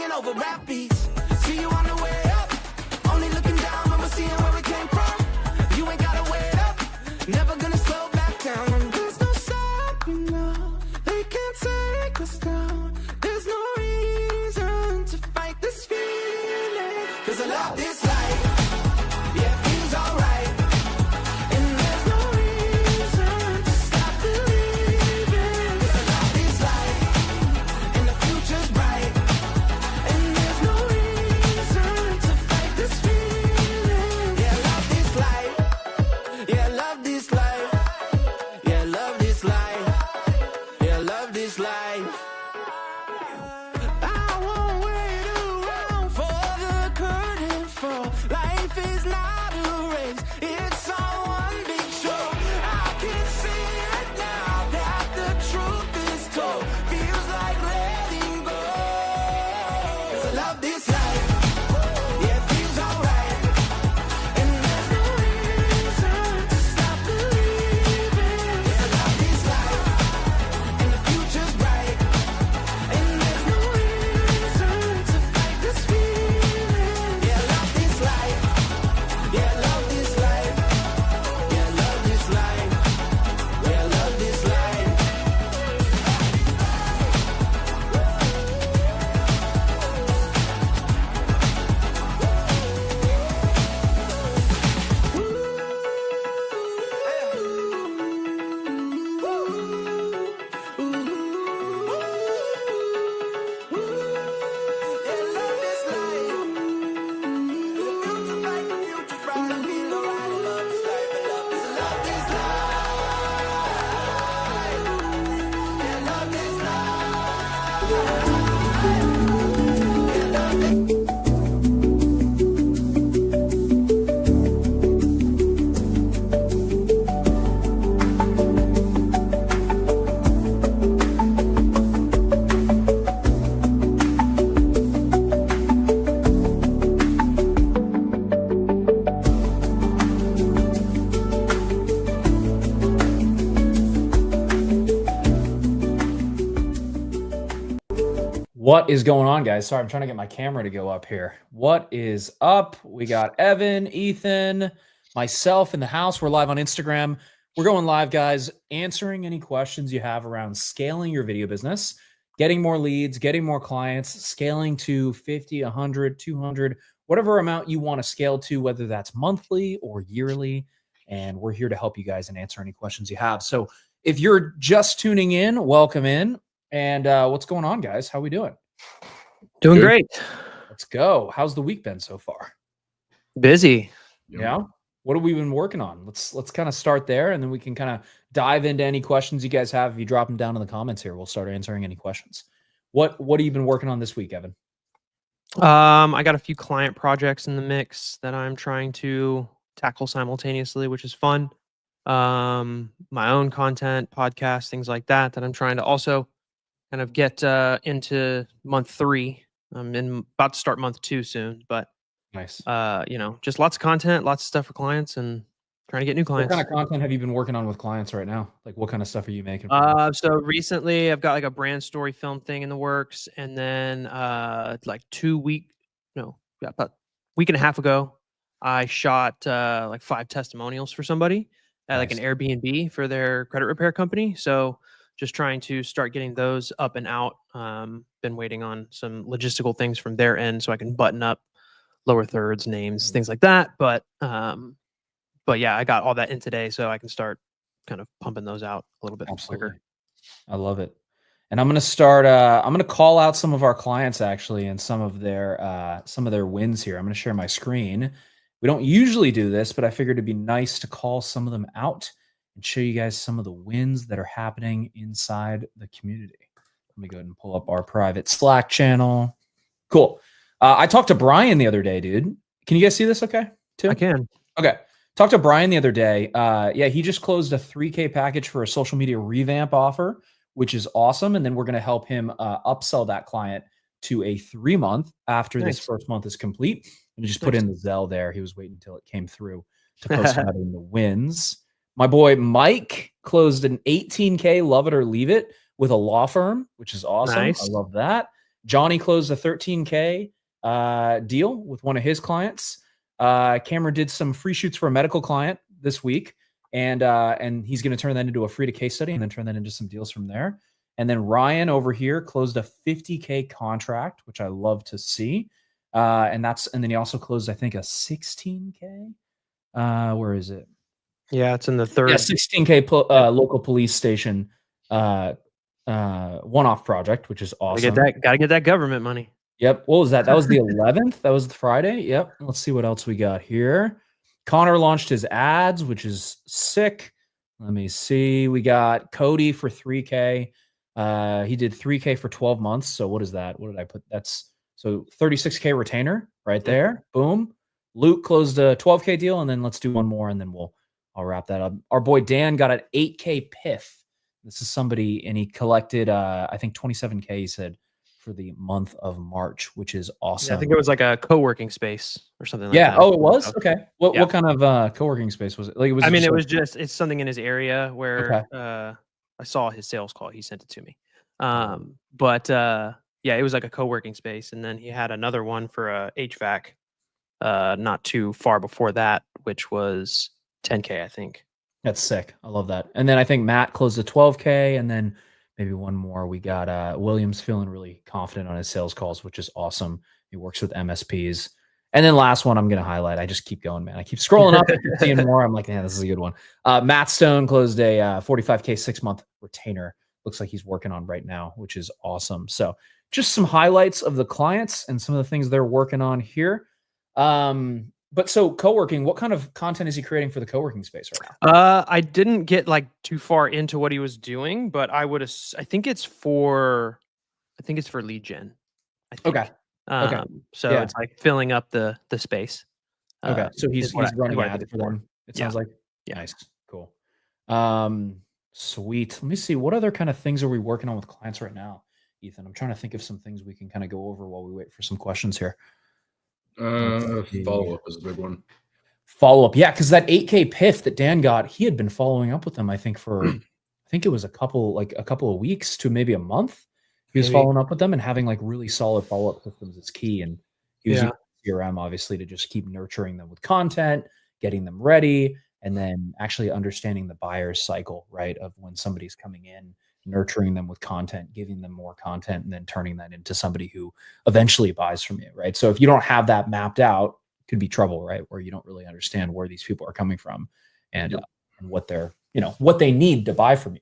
singing over rap beats. See you on the way up. Only looking down when we're seeing where we came from. You ain't gotta wait up. Never gonna slow back down. And there's no stopping now. They can't take us down. There's no reason to fight this feeling. Cause I love this life. Yeah, it feels alright. And there's no reason to stop believing. Cause I love this life. And the future's bright. And there's no reason to fight this feeling. Yeah, I love this life. Yeah, I love this life. Yeah, I love this life. Yeah, I love this life. I won't wait around for the curtain fall. Life is not a race, it's all one big show. I can see it now that the truth is told. Feels like letting go. 'Cause I love this life. Yeah, it feels alright. And there's no reason to stop believing. Yeah, I love this life. And the future's bright. And there's no reason to fight this feeling. Yeah, I love this life. Yeah, I love this life. Yeah, I love this life. Yeah, I love this life. What is going on, guys? Sorry, I'm trying to get my camera to go up here. What is up? We got Evan, Ethan, myself in the house. We're live on Instagram. We're going live, guys, answering any questions you have around scaling your video business, getting more leads, getting more clients, scaling to 50, 100, 200, whatever amount you want to scale to, whether that's monthly or yearly. And we're here to help you guys and answer any questions you have. So if you're just tuning in, welcome in. And what's going on, guys? How we doing? Doing great. Let's go. How's the week been so far? Busy. Yeah. What have we been working on? Let's kind of start there, and then we can kind of dive into any questions you guys have. If you drop them down in the comments here, we'll start answering any questions. What have you been working on this week, Evan? I got a few client projects in the mix that I'm trying to tackle simultaneously, which is fun. My own content, podcasts, things like that I'm trying to also kind of get into month 3. I'm about to start month 2 soon, but nice. Just lots of content, lots of stuff for clients, and trying to get new clients. What kind of content have you been working on with clients right now? Like, what kind of stuff are you making? So recently I've got like a brand story film thing in the works, and then about a week and a half ago, I shot like 5 testimonials for somebody at like an Airbnb for their credit repair company. So just trying to start getting those up and out. Been waiting on some logistical things from their end so I can button up lower thirds, names, things like that. But yeah, I got all that in today, so I can start kind of pumping those out a little bit quicker. I love it. And I'm going to start, I'm going to call out some of our clients actually, and some of their wins here. I'm going to share my screen. We don't usually do this, but I figured it'd be nice to call some of them out and show you guys some of the wins that are happening inside the community. Let me go ahead and pull up our private Slack channel. Cool. I talked to Brian the other day, dude. Can you guys see this okay, too? I can. Okay. Talked to Brian the other day. Yeah, he just closed a $3K package for a social media revamp offer, which is awesome. And then we're going to help him upsell that client to a 3-month after this first month is complete. And just put in the Zelle there. He was waiting until it came through to post out in the wins. My boy Mike closed an $18K love it or leave it with a law firm, which is awesome. Nice. I love that. Johnny closed a 13K deal with one of his clients. Cameron did some free shoots for a medical client this week, and he's going to turn that into a free to case study and then turn that into some deals from there. And then Ryan over here closed a 50K contract, which I love to see. And then he also closed, I think, a 16K. Where is it? Yeah, it's in the third. Yeah, 16K local police station one-off project, which is awesome. Gotta get that government money. Yep. What was that? That was the 11th. That was the Friday. Yep. Let's see what else we got here. Connor launched his ads, which is sick. Let me see. We got Cody for 3K. He did 3K for 12 months. So what is that? What did I put? That's so 36K retainer right there. Boom. Luke closed a 12K deal, and then let's do one more, and then I'll wrap that up. Our boy Dan got an 8K PIF. This is somebody, and he collected I think 27K. He said, for the month of March, which is awesome. Yeah, I think it was like a co-working space or something like that. Yeah. Oh, it was? Okay. What kind of co-working space was it? Like, it's something in his area where I saw his sales call. He sent it to me. It was like a co-working space. And then he had another one for a HVAC not too far before that, which was 10K, I think. That's sick. I love that. And then I think Matt closed a 12K, and then maybe one more. We got Williams feeling really confident on his sales calls, which is awesome. He works with MSPs. And then last one I'm going to highlight. I just keep going, man. I keep scrolling up and seeing more. I'm like, yeah, this is a good one. Matt Stone closed a 45K 6-month retainer. Looks like he's working on right now, which is awesome. So just some highlights of the clients and some of the things they're working on here. But so co-working, what kind of content is he creating for the co-working space right now? I didn't get like too far into what he was doing, but I think it's for lead gen. Okay. So it's like filling up the space. Okay. So he's running ads for them. It sounds like. Yeah. Nice. Cool. Sweet. Let me see. What other kind of things are we working on with clients right now, Ethan? I'm trying to think of some things we can kind of go over while we wait for some questions here. Follow-up is a big one. Follow-up. Yeah, because that 8K PIF that Dan got, he had been following up with them, I think, for it was a couple of weeks to maybe a month. He was following up with them and having like really solid follow-up systems is key. And he was using CRM obviously to just keep nurturing them with content, getting them ready, and then actually understanding the buyer's cycle, right? Of when somebody's coming in, nurturing them with content, giving them more content, and then turning that into somebody who eventually buys from you, right? So if you don't have that mapped out, it could be trouble, right? Where you don't really understand where these people are coming from and what they're, what they need to buy from you.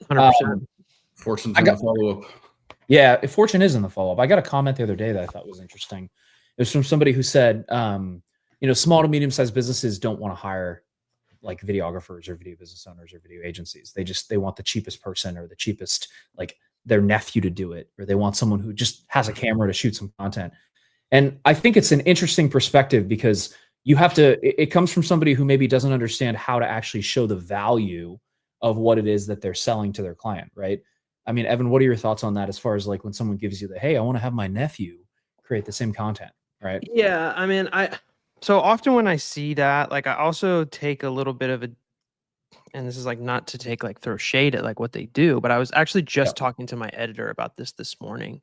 100%. Fortune's in the follow-up. Yeah, Fortune is in the follow-up. I got a comment the other day that I thought was interesting. It was from somebody who said, small to medium-sized businesses don't want to hire like videographers or video business owners or video agencies. They want the cheapest person or the cheapest, like their nephew to do it, or they want someone who just has a camera to shoot some content. And I think it's an interesting perspective because it comes from somebody who maybe doesn't understand how to actually show the value of what it is that they're selling to their client, right? I mean, Evan, what are your thoughts on that as far as like when someone gives you hey, I want to have my nephew create the same content, right? Yeah, I mean, so often when I see that, like I also take a little bit of and this is like not to take like throw shade at like what they do, but I was actually just talking to my editor about this morning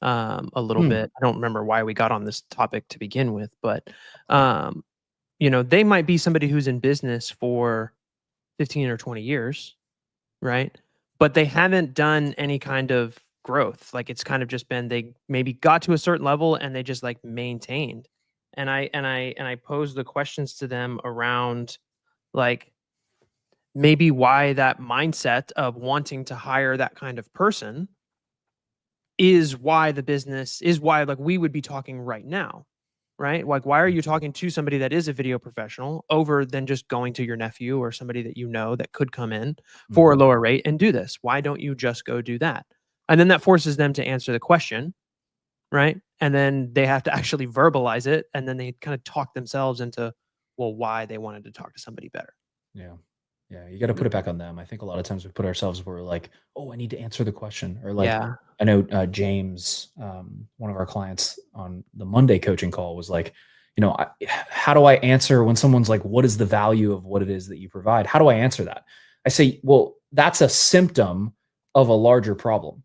a little bit. I don't remember why we got on this topic to begin with, but they might be somebody who's in business for 15 or 20 years, right? But they haven't done any kind of growth. Like it's kind of just been, they maybe got to a certain level and they just like maintained. And I posed the questions to them around like maybe why that mindset of wanting to hire that kind of person is why like we would be talking right now, right? Like, why are you talking to somebody that is a video professional over than just going to your nephew or somebody that that could come in for a lower rate and do this? Why don't you just go do that? And then that forces them to answer the question, right? And then they have to actually verbalize it. And then they kind of talk themselves into, why they wanted to talk to somebody better. Yeah. Yeah. You got to put it back on them. I think a lot of times we put ourselves where we're like, I need to answer the question. Or like, I know James, one of our clients on the Monday coaching call was like, how do I answer when someone's like, what is the value of what it is that you provide? How do I answer that? I say, well, that's a symptom of a larger problem.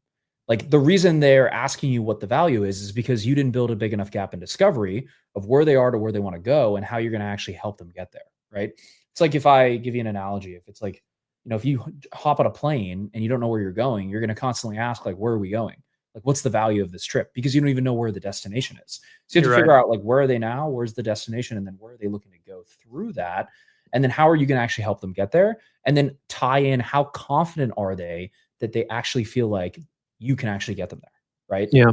Like the reason they're asking you what the value is because you didn't build a big enough gap in discovery of where they are to where they want to go and how you're going to actually help them get there, right? It's like if I give you an analogy, if it's like, if you hop on a plane and you don't know where you're going, you're going to constantly ask like, where are we going? Like, what's the value of this trip? Because you don't even know where the destination is. So you have to figure out like, where are they now? Where's the destination? And then where are they looking to go through that? And then how are you going to actually help them get there? And then tie in how confident are they that they actually feel like you can actually get them there, right? Yeah.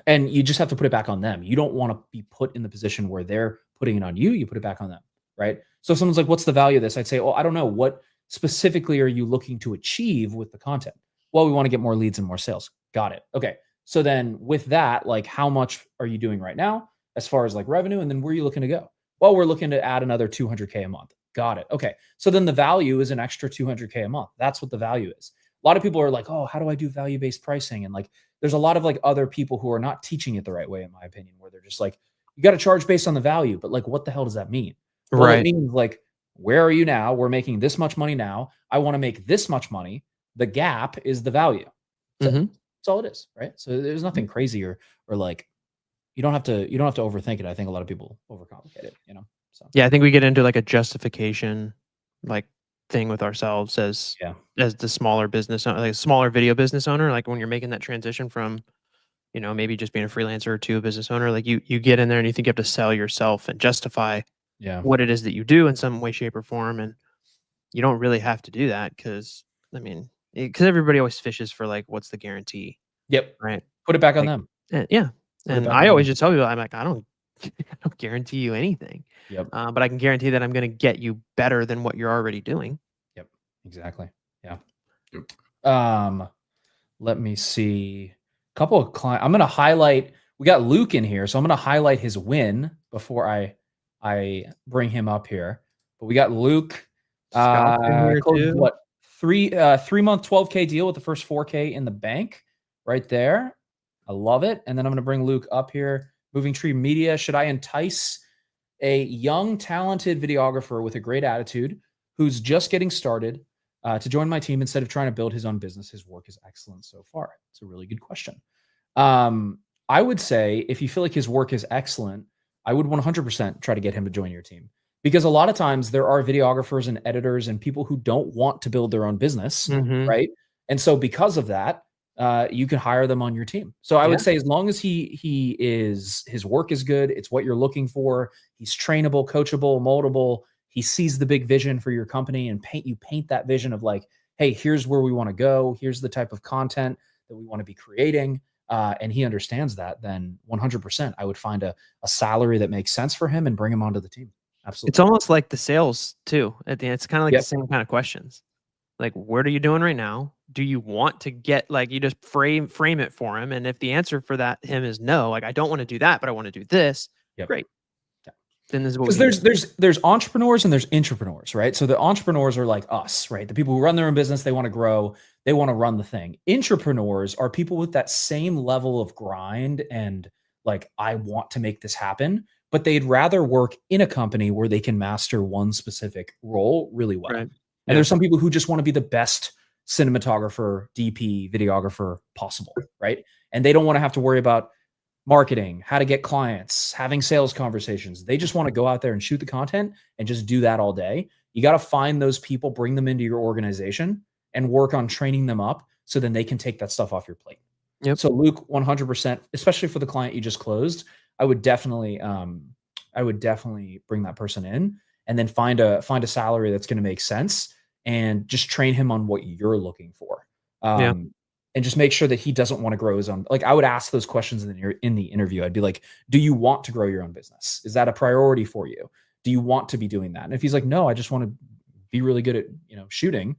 And you just have to put it back on them. You don't want to be put in the position where they're putting it on you. You put it back on them, right? So if someone's like, what's the value of this? I'd say, I don't know. What specifically are you looking to achieve with the content? Well, we want to get more leads and more sales. Got it. Okay. So then with that, like how much are you doing right now as far as like revenue? And then where are you looking to go? Well, we're looking to add another 200K a month. Got it. Okay. So then the value is an extra 200K a month. That's what the value is. A lot of people are like, oh, how do I do value-based pricing? And like, there's a lot of like other people who are not teaching it the right way, in my opinion, where they're just like, you got to charge based on the value, but like, what the hell does that mean? Well, Right. It means like, where are you now? We're making this much money now. I want to make this much money. The gap is the value. So that's all it is, right? So there's nothing crazy or like, you don't have to overthink it. I think a lot of people overcomplicate it, So Yeah, I think we get into like a justification like thing with ourselves as the smaller business owner, like a smaller video business owner. Like when you're making that transition from, maybe just being a freelancer to a business owner, like you get in there and you think you have to sell yourself and justify what it is that you do in some way, shape, or form. And you don't really have to do that because everybody always fishes for like, what's the guarantee? Yep. Right. Put it back on them. Yeah. And I always just tell people, I'm like, I don't guarantee you anything. Yep. But I can guarantee that I'm going to get you better than what you're already doing. Yep. Exactly. Yeah. Let me see. A couple of clients. I'm going to highlight. We got Luke in here, so I'm going to highlight his win before I bring him up here. But we got Luke. Closed, what 3-month 12K deal with the first 4K in the bank right there. I love it. And then I'm going to bring Luke up here. Moving Tree Media. Should I entice a young, talented videographer with a great attitude who's just getting started to join my team instead of trying to build his own business? His work is excellent so far. It's a really good question. I would say if you feel like his work is excellent, I would 100% try to get him to join your team, because a lot of times there are videographers and editors and people who don't want to build their own business, right? And so because of that, you can hire them on your team. So I would say as long as his work is good, it's what you're looking for, he's trainable, coachable, moldable, he sees the big vision for your company and paint that vision of like, hey, here's where we want to go. Here's the type of content that we want to be creating. And he understands that, then 100%, I would find a salary that makes sense for him and bring him onto the team. Absolutely. It's almost like the sales too. At the end, it's kind of like the same kind of questions. Like, what are you doing right now? Do you want to get, like, you just frame it for him. And if the answer for him is no, like, I don't want to do that, but I want to do this. Great. Then this is what, because there's entrepreneurs and there's intrapreneurs, right? So the entrepreneurs are like us, right? The people who run their own business, they want to grow, they want to run the thing. Intrapreneurs are people with that same level of grind and like, I want to make this happen, but they'd rather work in a company where they can master one specific role really well. Right. And there's some people who just want to be the best cinematographer, DP, videographer possible, right? And they don't want to have to worry about marketing, how to get clients, having sales conversations. They just want to go out there and shoot the content and just do that all day. You got to find those people, bring them into your organization and work on training them up so then they can take that stuff off your plate. Yep. So Luke, 100%, especially for the client you just closed, I would definitely bring that person in and then find a salary that's going to make sense and just train him on what you're looking for. And just make sure that he doesn't want to grow his own. Like, I would ask those questions in the interview. I'd be like, do you want to grow your own business? Is that a priority for you? Do you want to be doing that? And if he's like, no, I just want to be really good at, shooting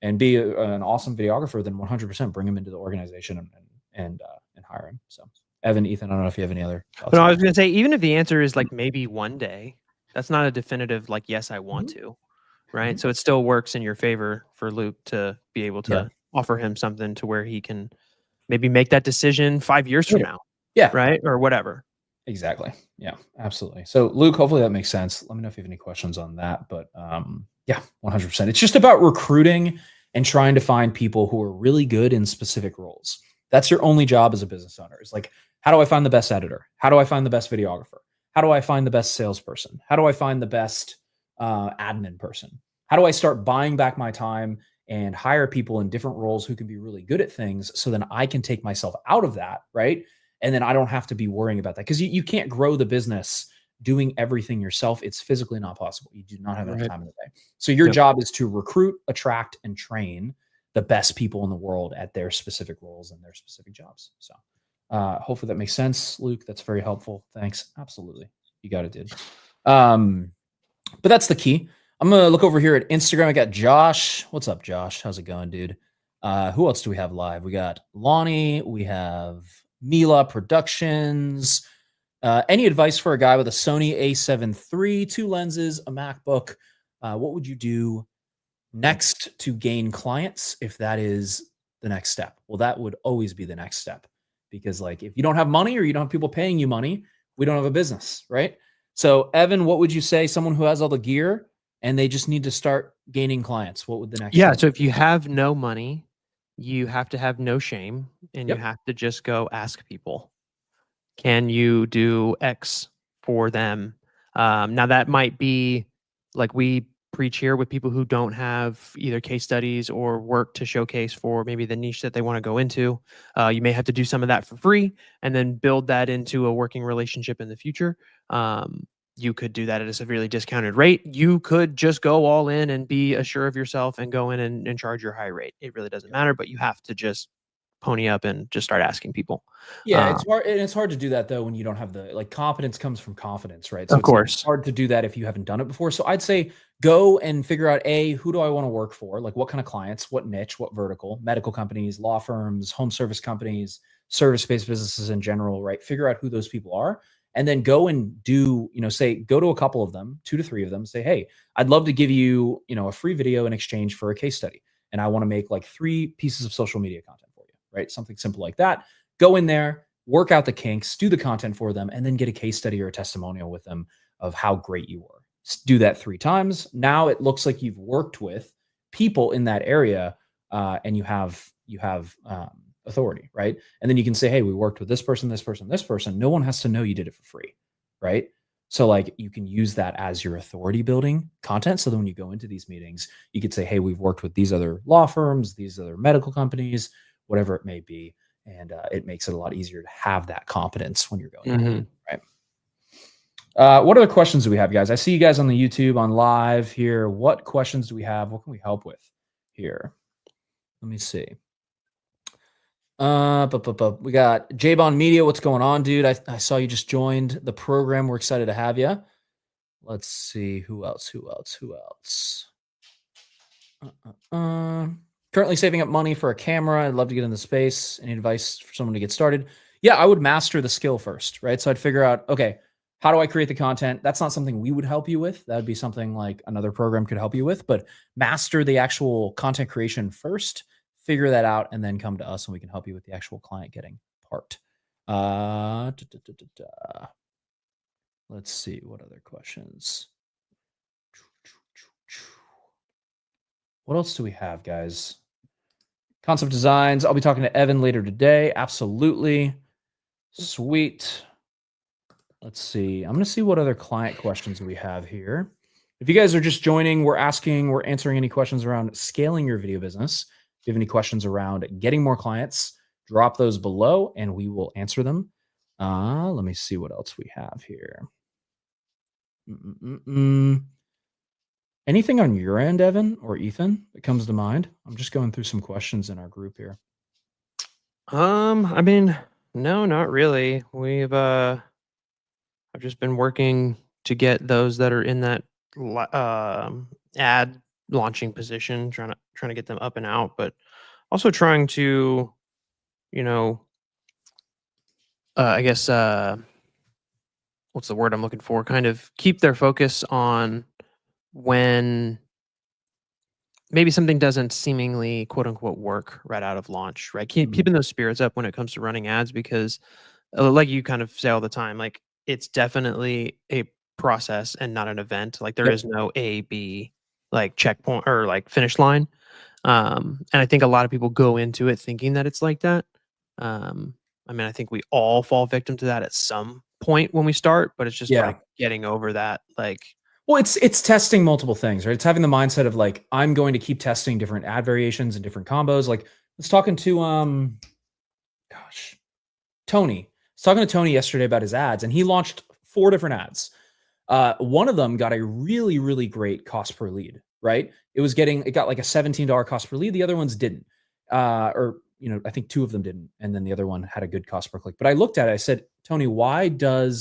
and be an awesome videographer, then 100% bring him into the organization and hire him. So Evan, Ethan, I don't know if you have any other thoughts. No, I was going to say, even if the answer is like maybe one day, that's not a definitive, like, yes, I want to, right? So it still works in your favor for Luke to be able to offer him something to where he can maybe make that decision 5 years from now. Yeah. Right. Or whatever. Exactly. Yeah, absolutely. So Luke, hopefully that makes sense. Let me know if you have any questions on that, but 100%. It's just about recruiting and trying to find people who are really good in specific roles. That's your only job as a business owner. Is like, how do I find the best editor? How do I find the best videographer? How do I find the best salesperson? How do I find the best admin person? How do I start buying back my time and hire people in different roles who can be really good at things, so then I can take myself out of that, right? And then I don't have to be worrying about that, because you can't grow the business doing everything yourself. It's physically not possible. You do not have enough time in the day. So your job is to recruit, attract, and train the best people in the world at their specific roles and their specific jobs. So hopefully that makes sense, Luke. That's very helpful. Thanks. Absolutely. You got it, dude. But that's the key. I'm going to look over here at Instagram. I got Josh. What's up, Josh? How's it going, dude? Who else do we have live? We got Lonnie. We have Mila Productions. Any advice for a guy with a Sony a7 III, 2 lenses, a MacBook? What would you do next to gain clients if that is the next step? Well, that would always be the next step, because like if you don't have money or you don't have people paying you money, we don't have a business, right? So Evan, what would you say? Someone who has all the gear and they just need to start gaining clients, what would the next step So if you have no money, you have to have no shame, and you have to just go ask people, can you do X for them? Now that might be like we preach here with people who don't have either case studies or work to showcase for maybe the niche that they want to go into. You may have to do some of that for free and then build that into a working relationship in the future. You could do that at a severely discounted rate. You could just go all in and be assured of yourself and go in and charge your high rate. It really doesn't matter, but you have to just pony up and just start asking people. Yeah, it's hard. And it's hard to do that though when you don't have the competence comes from confidence, right? So Of course. it's hard to do that if you haven't done it before. So I'd say go and figure out who do I want to work for? Like what kind of clients, what niche, what vertical, medical companies, law firms, home service companies, service-based businesses in general, right? Figure out who those people are. And then go and do, go to a couple of them, 2 to 3 of them, say, hey, I'd love to give you, a free video in exchange for a case study. And I want to make like 3 pieces of social media content for you, right? Something simple like that. Go in there, work out the kinks, do the content for them, and then get a case study or a testimonial with them of how great you were. Do that 3 times. Now it looks like you've worked with people in that area, and you have authority, right? And then you can say, hey, we worked with this person, this person, this person. No one has to know you did it for free, right? So like you can use that as your authority building content. So that when you go into these meetings, you could say, hey, we've worked with these other law firms, these other medical companies, whatever it may be. And it makes it a lot easier to have that confidence when you're going in, right? What other questions do we have, guys? I see you guys on the YouTube, on live here. What questions do we have? What can we help with here? Let me see. We got J-Bond Media. What's going on, dude? I saw you just joined the program. We're excited to have you. Let's see. Who else? Currently saving up money for a camera. I'd love to get in the space. Any advice for someone to get started? Yeah, I would master the skill first, right? So I'd figure out, okay, how do I create the content? That's not something we would help you with. That would be something like another program could help you with, but master the actual content creation first, figure that out, and then come to us and we can help you with the actual client getting part. Let's see, what other questions? What else do we have, guys? Concept designs. I'll be talking to Evan later today. Absolutely. Sweet. Let's see. I'm going to see what other client questions we have here. If you guys are just joining, we're answering any questions around scaling your video business. If you have any questions around getting more clients, drop those below and we will answer them. Let me see what else we have here. Anything on your end, Evan or Ethan, that comes to mind? I'm just going through some questions in our group here. I mean, no, not really. I've just been working to get those that are in that ad launching position, trying to get them up and out, but also trying to, I guess, what's the word I'm looking for? Kind of keep their focus on when maybe something doesn't seemingly quote unquote work right out of launch, right? Keeping those spirits up when it comes to running ads, because like you kind of say all the time, like it's definitely a process and not an event. Like there is no A, B, like checkpoint or like finish line. And I think a lot of people go into it thinking that it's like that. I mean, I think we all fall victim to that at some point when we start, but it's just Yeah. like getting over that. Like, Well, it's testing multiple things, right? It's having the mindset of like, I'm going to keep testing different ad variations and different combos. Like, I was talking to Tony. I was talking to Tony yesterday about his ads, and he launched 4 different ads. One of them got a really, really great cost per lead, right? It got like a $17 cost per lead. The other ones didn't. Or, I think 2 of them didn't. And then the other one had a good cost per click. But I looked at it, I said, Tony, why do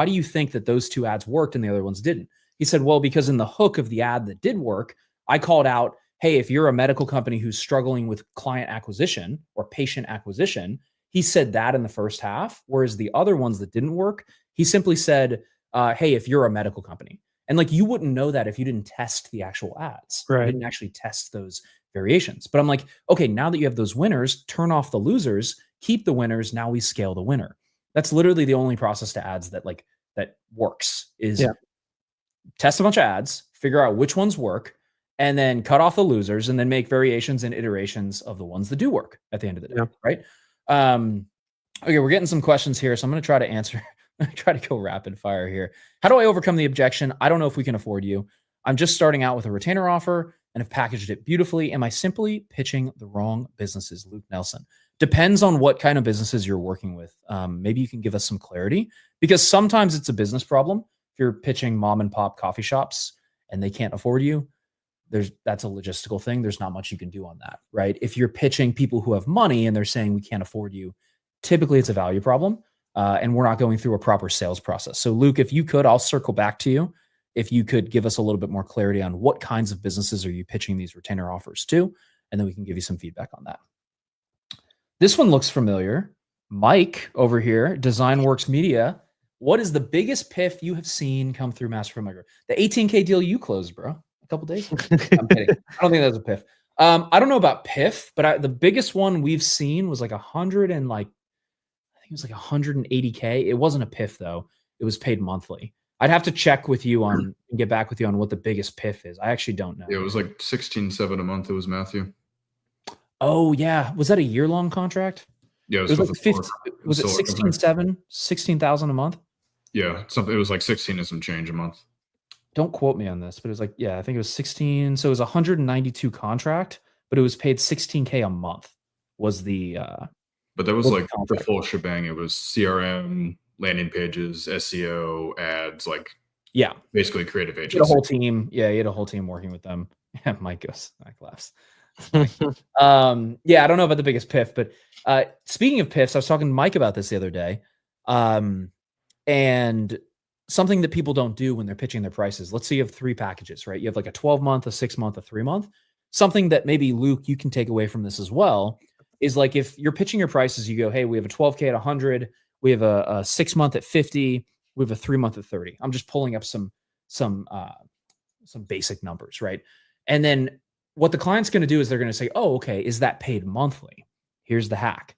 you think that those 2 ads worked and the other ones didn't? He said, well, because in the hook of the ad that did work, I called out, hey, if you're a medical company who's struggling with client acquisition or patient acquisition, he said that in the first half, whereas the other ones that didn't work, he simply said, hey, if you're a medical company. And like, you wouldn't know that if you didn't test the actual ads. Right. You didn't actually test those variations. But I'm like, okay, now that you have those winners, turn off the losers, keep the winners. Now we scale the winner. That's literally the only process to ads that works is test a bunch of ads, figure out which ones work, and then cut off the losers, and then make variations and iterations of the ones that do work at the end of the day. Yeah. Right. Okay. We're getting some questions here. So I'm going to try to answer. I'm going to try to go rapid fire here. How do I overcome the objection? I don't know if we can afford you. I'm just starting out with a retainer offer and have packaged it beautifully. Am I simply pitching the wrong businesses? Luke Nelson. Depends on what kind of businesses you're working with. Maybe you can give us some clarity, because sometimes it's a business problem. If you're pitching mom and pop coffee shops and they can't afford you, that's a logistical thing. There's not much you can do on that, right? If you're pitching people who have money and they're saying we can't afford you, typically it's a value problem. And we're not going through a proper sales process. So Luke, if you could, I'll circle back to you. If you could give us a little bit more clarity on what kinds of businesses are you pitching these retainer offers to, and then we can give you some feedback on that. This one looks familiar. Mike over here, DesignWorks Media. What is the biggest PIF you have seen come through Masterflow Micro? The 18K deal you closed, bro, a couple days ago. I'm kidding. I don't think that's a PIF. I don't know about PIF, but the biggest one we've seen was like 180K. It wasn't a PIF though. It was paid monthly. I'd have to check with you and get back with you on what the biggest PIF is. I actually don't know. Yeah, it was like 16.7 a month. It was Matthew. Oh yeah. Was that a year-long contract? Yeah, It was like 15, was it 16,000 a month? Yeah, something. It was like 16 and some change a month. Don't quote me on this, but it was like, I think it was 16. So it was 192 contract, but it was paid 16K a month was the but that was like the full shebang. It was CRM, landing pages, SEO, ads, basically creative agency. He had a whole team. Yeah, he had a whole team working with them. Yeah, Mike laughs. I don't know about the biggest PIF, but speaking of PIFs, I was talking to Mike about this the other day. And something that people don't do when they're pitching their prices. Let's say you have 3 packages, right? You have like a 12-month, a 6-month, a 3-month. Something that maybe Luke, you can take away from this as well is like, if you're pitching your prices, you go, hey, we have a 12K at 100. We have a 6-month at 50. We have a 3-month at 30. I'm just pulling up some basic numbers, right? And then what the client's going to do is they're going to say, oh, okay, is that paid monthly? Here's the hack.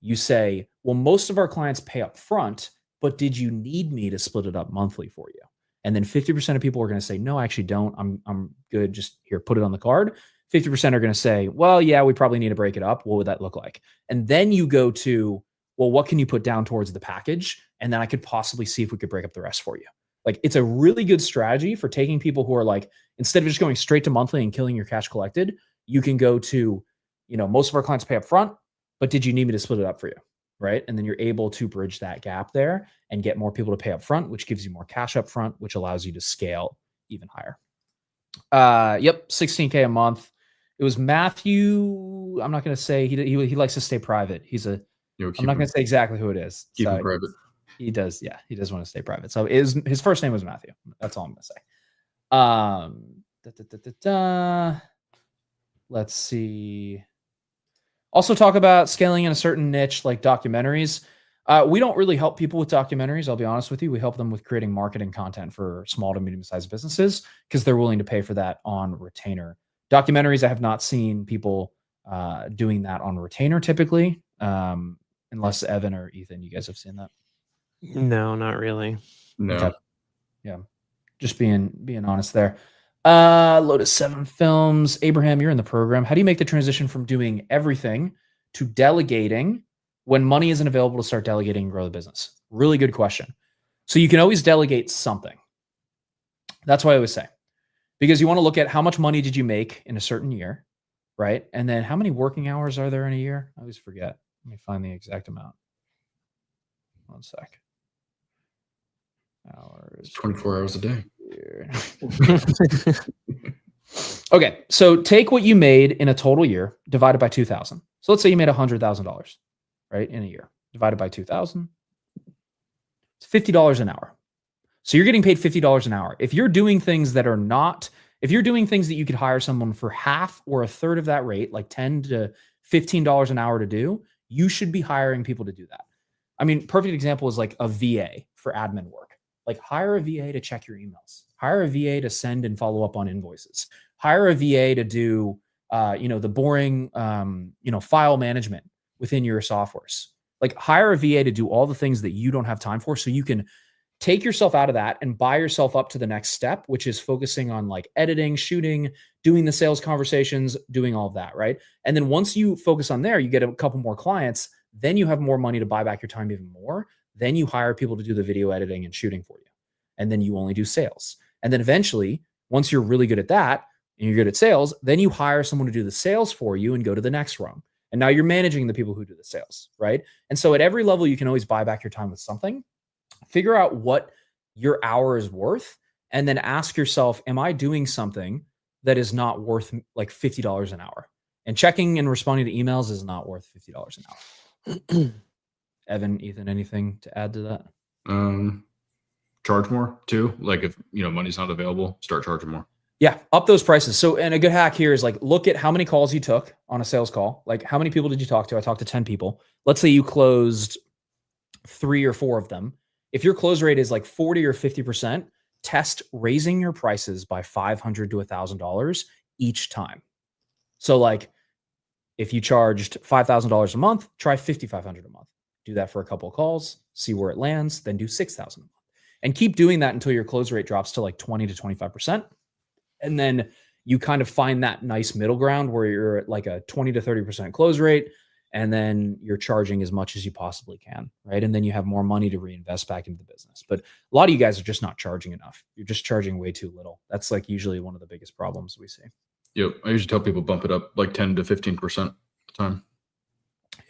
You say, well, most of our clients pay up front, but did you need me to split it up monthly for you? And then 50% of people are going to say, no, I actually don't. I'm good. Just here, put it on the card. 50% are going to say, well, yeah, we probably need to break it up. What would that look like? And then you go to, well, what can you put down towards the package? And then I could possibly see if we could break up the rest for you. Like, it's a really good strategy for taking people who are like, instead of just going straight to monthly and killing your cash collected, you can go to, most of our clients pay up front, but did you need me to split it up for you? Right. And then you're able to bridge that gap there and get more people to pay up front, which gives you more cash up front, which allows you to scale even higher. 16K a month. It was Matthew. I'm not going to say he likes to stay private. I'm not going to say exactly who it is. Keep him private. He does. Yeah. He does want to stay private. So his first name was Matthew. That's all I'm going to say. Let's see. Also talk about scaling in a certain niche like documentaries. We don't really help people with documentaries. I'll be honest with you. We help them with creating marketing content for small to medium-sized businesses because they're willing to pay for that on retainer. Documentaries, I have not seen people doing that on retainer typically, unless Evan or Ethan, you guys have seen that. No, not really. No. Okay. Yeah. Just being honest there. Lotus 7 Films. Abraham, you're in the program. How do you make the transition from doing everything to delegating when money isn't available to start delegating and grow the business? Really good question. So you can always delegate something. That's what I always say. Because you want to look at how much money did you make in a certain year, right? And then how many working hours are there in a year? I always forget. Let me find the exact amount. 1 sec. Hours. 24 hours a day. Okay, so take what you made in a total year divided by 2,000. So let's say you made $100,000, right, in a year. Divided by 2,000. It's $50 an hour. So you're getting paid $50 an hour. If you're doing things that are not, if you're doing things that you could hire someone for half or a third of that rate, like $10 to $15 an hour to do, you should be hiring people to do that. I mean, perfect example is like a VA for admin work. Like hire a VA to check your emails. Hire a VA to send and follow up on invoices. Hire a VA to do, the boring, file management within your softwares. Like hire a VA to do all the things that you don't have time for, so you can take yourself out of that and buy yourself up to the next step, which is focusing on like editing, shooting, doing the sales conversations, doing all of that, right? And then once you focus on there, you get a couple more clients, then you have more money to buy back your time even more. Then you hire people to do the video editing and shooting for you. And then you only do sales. And then eventually, once you're really good at that and you're good at sales, then you hire someone to do the sales for you and go to the next rung. And now you're managing the people who do the sales, right? And so at every level, you can always buy back your time with something. Figure out what your hour is worth and then ask yourself, am I doing something that is not worth like $50 an hour? And checking and responding to emails is not worth $50 an hour. Evan, Ethan, anything to add to that? Charge more too. Like if money's not available, start charging more. Yeah, up those prices. So, and a good hack here is like, look at how many calls you took on a sales call. Like how many people did you talk to? I talked to 10 people. Let's say you closed 3 or 4 of them. If your close rate is like 40 or 50%, test raising your prices by $500 to $1,000 each time. So like if you charged $5,000 a month, try $5,500 a month. Do that for a couple of calls, see where it lands, then do $6,000 a month. And keep doing that until your close rate drops to like 20 to 25%. And then you kind of find that nice middle ground where you're at like a 20 to 30% close rate. And then you're charging as much as you possibly can, right? And then you have more money to reinvest back into the business. But a lot of you guys are just not charging enough. You're just charging way too little. That's like usually one of the biggest problems we see. Yep. I usually tell people bump it up like 10 to 15% of the time.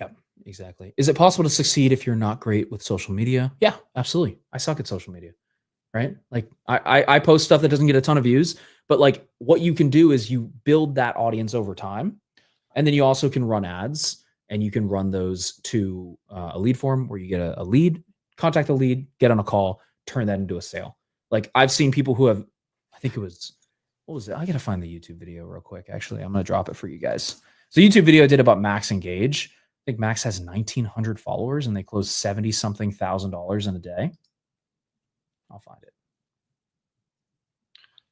Yep. Exactly. Is it possible to succeed if you're not great with social media? Yeah, absolutely. I suck at social media, right? Like I post stuff that doesn't get a ton of views, but like what you can do is you build that audience over time. And then you also can run ads and you can run those to a lead form where you get a lead, contact a lead, get on a call, turn that into a sale. Like I've seen people who have, I think it was, what was it? I got to find the YouTube video real quick. Actually, I'm going to drop it for you guys. So YouTube video I did about Max Engage. I think Max has 1,900 followers and they close $70-something thousand in a day. I'll find it.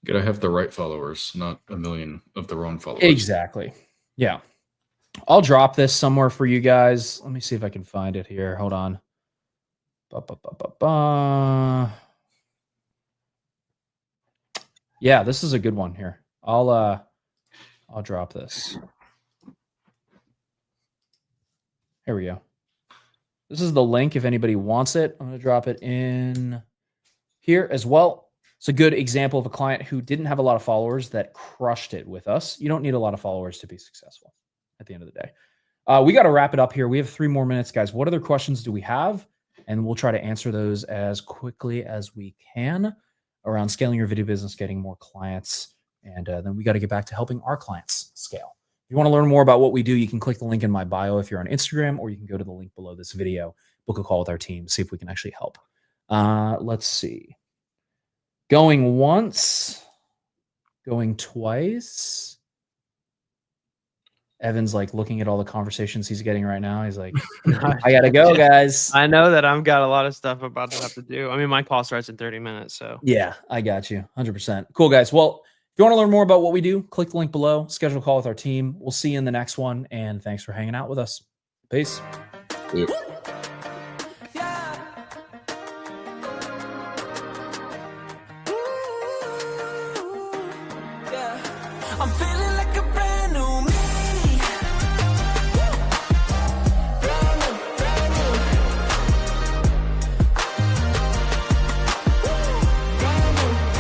You gotta have the right followers, not a million of the wrong followers. Exactly. Yeah. I'll drop this somewhere for you guys. Let me see if I can find it here. Hold on. Yeah, this is a good one here. I'll drop this. Here we go. This is the link if anybody wants it. I'm going to drop it in here as well. It's a good example of a client who didn't have a lot of followers that crushed it with us. You don't need a lot of followers to be successful at the end of the day. We got to wrap it up here. We have 3 more minutes, guys. What other questions do we have? And we'll try to answer those as quickly as we can around scaling your video business, getting more clients. And then we got to get back to helping our clients scale. If you want to learn more about what we do, you can click the link in my bio if you're on Instagram, or you can go to the link below this video, book a call with our team, see if we can actually help. Let's see. Going once, going twice. Evan's like looking at all the conversations he's getting right now. He's like, I got to go, guys. I know that I've got a lot of stuff about to have to do. I mean, my call starts in 30 minutes. So yeah, I got you 100%. Cool, guys. Well, if you want to learn more about what we do, click the link below, schedule a call with our team. We'll see you in the next one. And thanks for hanging out with us. Peace. Yep. I'm feeling